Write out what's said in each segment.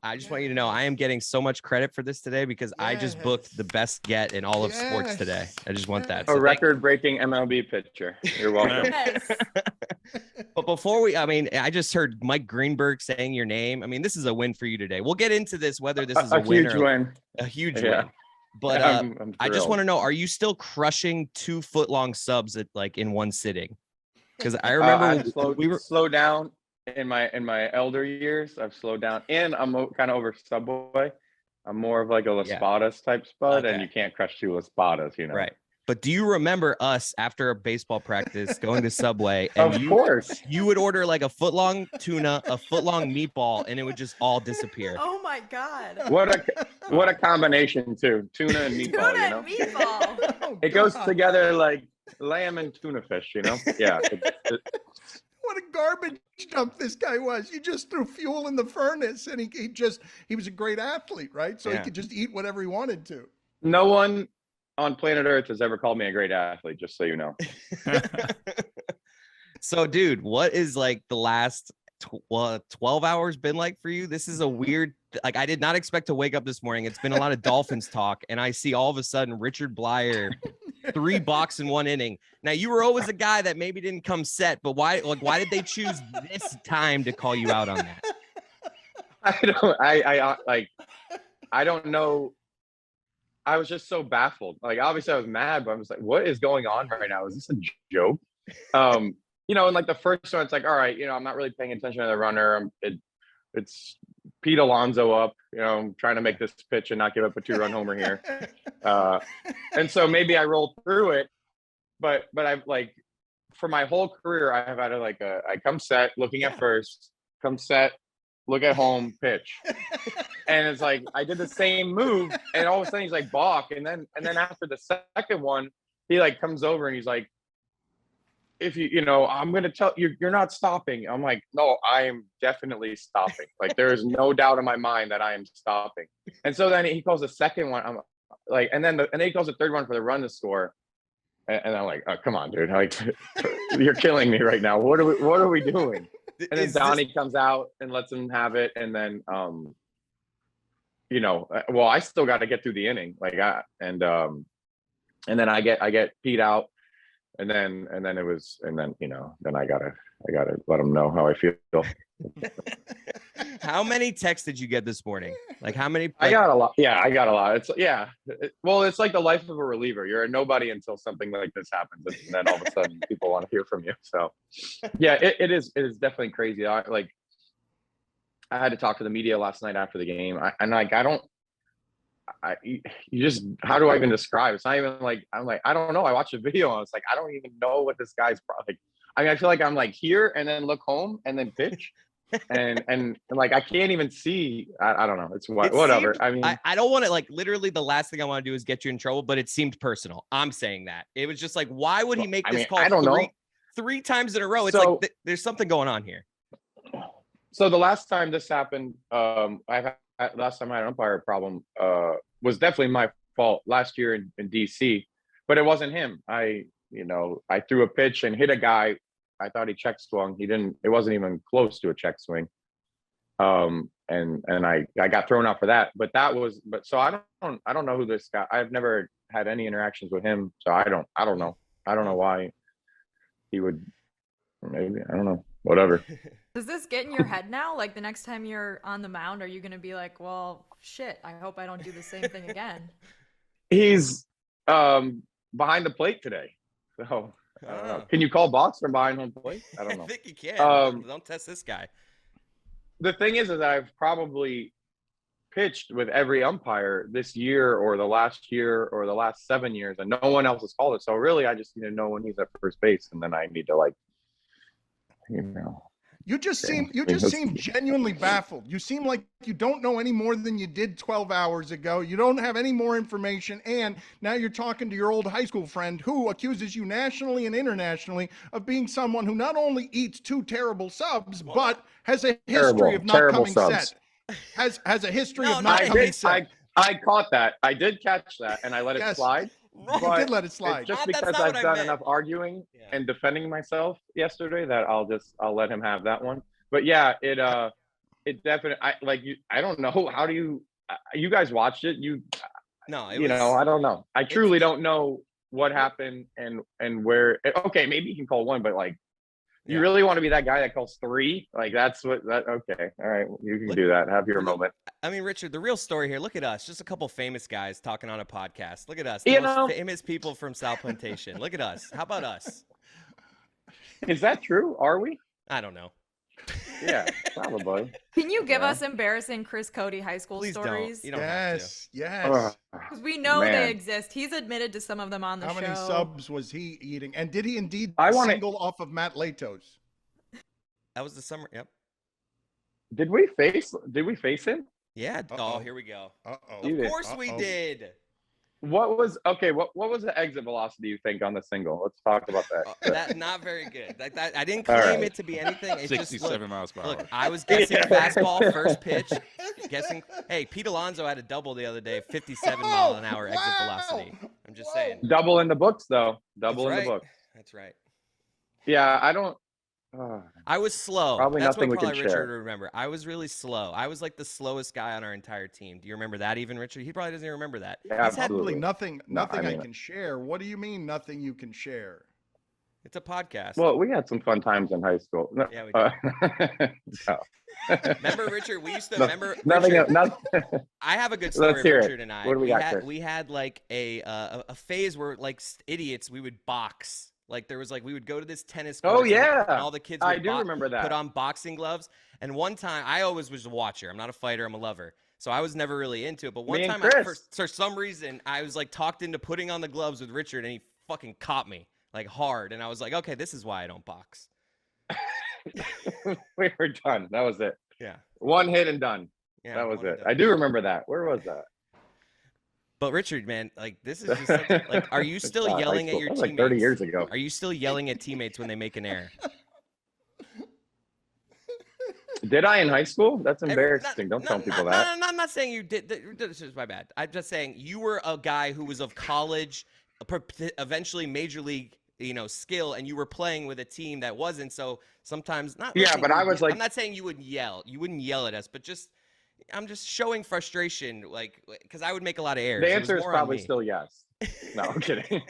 I just want you to know I am getting so much credit for this today because I just booked the best get in all of sports today. I just want that. A record-breaking MLB pitcher. You're welcome. But before I just heard Mike Greenberg saying your name. I mean, this is a win for you today. We'll get into this, whether this is a win huge or win. A huge win. But I'm I just want to know, are you still crushing 2-foot-long subs in one sitting? Because I remember we were slowed down in my elder years. I've slowed down, and I'm kind of over Subway. I'm more of like a Las Espadas type spud, and you can't crush 2 Las Espadas, you know. Right. But do you remember us after a baseball practice going to Subway? And of course. You would order like a foot-long tuna, a foot-long meatball, and it would just all disappear. Oh my God. What a combination too. Tuna and meatball, Tuna and meatball. It goes together like lamb and tuna fish, you know? Yeah. What a garbage dump this guy was. You just threw fuel in the furnace, and he was a great athlete, right? So he could just eat whatever he wanted to. No one on planet Earth has ever called me a great athlete, just so you know. So, dude, what is like the last 12 hours been like for you? This is a weird, I did not expect to wake up this morning. It's been a lot of Dolphins talk, and I see all of a sudden Richard Bleier 3 balks in 1 inning. Now, you were always a guy that maybe didn't come set, but why did they choose this time to call you out on that? I don't know. I was just so baffled. Like, obviously I was mad, but I was like, what is going on right now? Is this a joke? You know, and like the first one, it's like, all right, you know, I'm not really paying attention to the runner. It's Pete Alonso up, you know, I'm trying to make this pitch and not give up a 2-run homer here. And so maybe I rolled through it, but I've like, for my whole career, I have had I come set, looking at first, come set, look at home, pitch. And it's like, I did the same move, and all of a sudden he's like, balk. And then after the second one, he like comes over and he's like, if you know, I'm going to tell you, you're not stopping. I'm like, no, I am definitely stopping. Like, there is no doubt in my mind that I am stopping. And so then he calls the second one. I'm like, and then he calls the third one for the run to score. And I'm like, oh, come on, dude. Like, you're killing me right now. What are we doing? And then Donnie comes out and lets him have it. And then, you know, well, I still got to get through the inning, and then I get Pete out, and then you know, then I gotta let him know how I feel. How many texts did you get this morning? Like, how many? I got a lot. Yeah, I got a lot. Well, it's like the life of a reliever. You're a nobody until something like this happens, and then all of a sudden people want to hear from you. So, yeah, it is definitely crazy. I had to talk to the media last night after the game. You just, how do I even describe? It's not even like, I don't know. I watched a video and it's like, I don't even know what this guy's like. I mean, I feel like I'm like here and then look home and then pitch. and like, I can't even see. I don't know. It's whatever. I mean, I don't want to, like, literally the last thing I want to do is get you in trouble, but it seemed personal. I'm saying that. It was just like, why would he make this call I don't know. 3 times in a row? It's like, there's something going on here. So the last time this happened, last time I had an umpire problem, was definitely my fault last year in DC, but it wasn't him. I threw a pitch and hit a guy. I thought he check swung. He didn't. It wasn't even close to a check swing. And I got thrown out for that. But so I don't know who this guy. I've never had any interactions with him, so I don't know. I don't know why he would. Maybe I don't know. Whatever. Does this get in your head now? Like, the next time you're on the mound, are you going to be like, well, shit, I hope I don't do the same thing again? He's behind the plate today. So I don't know. Can you call balks from behind home plate? I don't know. I think you can. Don't test this guy. The thing is that I've probably pitched with every umpire this year or the last year or the last 7 years, and no one else has called it. So really, I just need to know when he's at first base, and then I need to, like, you know. You just seem genuinely baffled. You seem like you don't know any more than you did 12 hours ago. You don't have any more information. And now you're talking to your old high school friend who accuses you nationally and internationally of being someone who not only eats 2 terrible subs, but has a history of not coming set. Has a history of not coming set. I caught that. I did catch that, and I let it slide. You did let it slide. Just because I've done enough arguing and defending myself yesterday that I'll let him have that one. But yeah, it definitely. I don't know. How do you guys watched it? No, it You was, know, I don't know. I truly don't know what happened and where. Okay, maybe you can call one, but like, you yeah. really want to be that guy that calls three? Like, that's what that. Okay, all right, you can do that. Have your moment. I mean, Richard, the real story here. Look at us, just a couple famous guys talking on a podcast. Look at us, the You most know, famous people from South Plantation. Look at us. How about us? is that true? Are we? I don't know. Yeah, probably. Can you give Yeah. us embarrassing Chris Cote high school Please stories? don't. You don't have to. Yes. Because we know Man. they exist. He's admitted to some of them on the How show. many subs was he eating? And did he indeed I wanna- single off of Matt Latos? That was the summer. Yep. Did we face him? Yeah. Uh-oh. Oh, here we go. Uh-oh. You Of did. course we did. What was the exit velocity you think on the single? Let's talk about that. That not very good. That I didn't All claim right. it to be anything. It's 67 just, miles per look, hour. I was guessing Yeah. fastball first pitch. Guessing. Hey, Pete Alonso had a double the other day, 57-mile-an-hour exit velocity. I'm just saying. Double in the books, though. Double That's in right. the books. That's right. Yeah, I don't. I was slow. Probably That's nothing what we can probably Richard share. would remember. I was really slow. I was like the slowest guy on our entire team. Do you remember that even, Richard? He probably doesn't even remember that. Absolutely Absolutely. nothing. No, Nothing I I mean- can share. What do you mean nothing you can share? It's a podcast. Well, we had some fun times in high school. No, Yeah, we no. remember, Richard? We used to No, remember. nothing. Richard, Nothing. I have a good story Let's of hear it. Richard and I. What do we got, had Chris? we had like a phase where like idiots we would box. Like there was like we would go to this tennis court. Oh, yeah. And all the kids would I do remember that. put on boxing gloves. And one time, I always was a watcher. I'm not a fighter. I'm a lover. So I was never really into it. But one Me and time, Chris. for some reason, I was like talked into putting on the gloves with Richard, and he fucking caught me like hard. And I was like, okay, this is why I don't box. We were done. That was it. Yeah. One hit and done. Yeah. That was one and it. done. I do remember that. Where was that? But Richard, man, like this is just such, like, are you still God, yelling high at school. your That was teammates? like 30 years ago. Are you still yelling at teammates when they make an error? Did I in high school? That's embarrassing. Not- Don't tell not- people not- that. No, I'm not saying you did. This is my bad. I'm just saying you were a guy who was of college, eventually major league, skill, and you were playing with a team that wasn't. So sometimes not. Yeah, saying but you I would was ye- like- I'm not saying you would yell. You wouldn't yell at us, but just. I'm just showing frustration, like, because I would make a lot of errors. The It was answer is more on probably me. still yes. No, I'm kidding.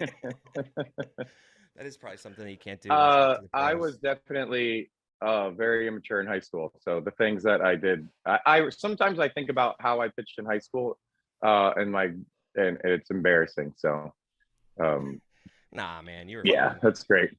That is probably something that you can't do. I was definitely very immature in high school. So the things that I did, I sometimes I think about how I pitched in high school, and it's embarrassing. So, Nah, man, you're yeah, that's great.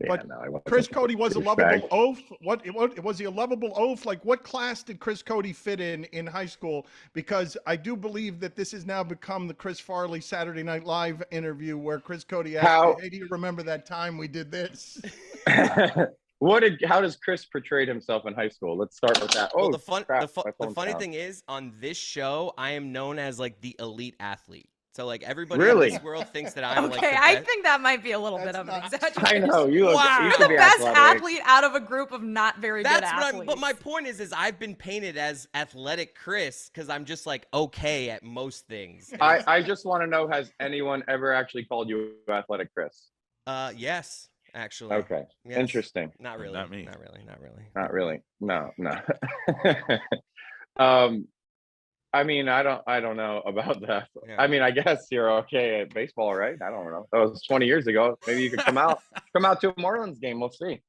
Yeah, But no, I wasn't Chris Cote was a douchebag. lovable oaf. What was he a lovable oaf? Like what class did Chris Cote fit in high school? Because I do believe that this has now become the Chris Farley Saturday Night Live interview where Chris Cote asked me, hey, do you remember that time we did this? How does Chris portray himself in high school? Let's start with that. Well, Oh, the crap, my the phone's funny down. thing is, on this show, I am known as like the elite athlete. So like everybody Really? in this world thinks that I'm like Okay, the I best. think that might be a little bit That's of an not- exaggeration. I know you look. Wow. You You're should the be best athletic. athlete out of a group of not very good That's what athletes. but my point is I've been painted as athletic Chris because I'm just like okay at most things. I just want to know, has anyone ever actually called you athletic Chris? Yes, actually. Okay, Yes. interesting. Not really. Not me. Not really. Not really. Not really. No. I mean, I don't know about that. Yeah. I mean, I guess you're okay at baseball, right? I don't know. That was 20 years ago. Maybe you could come out to a Marlins game. We'll see.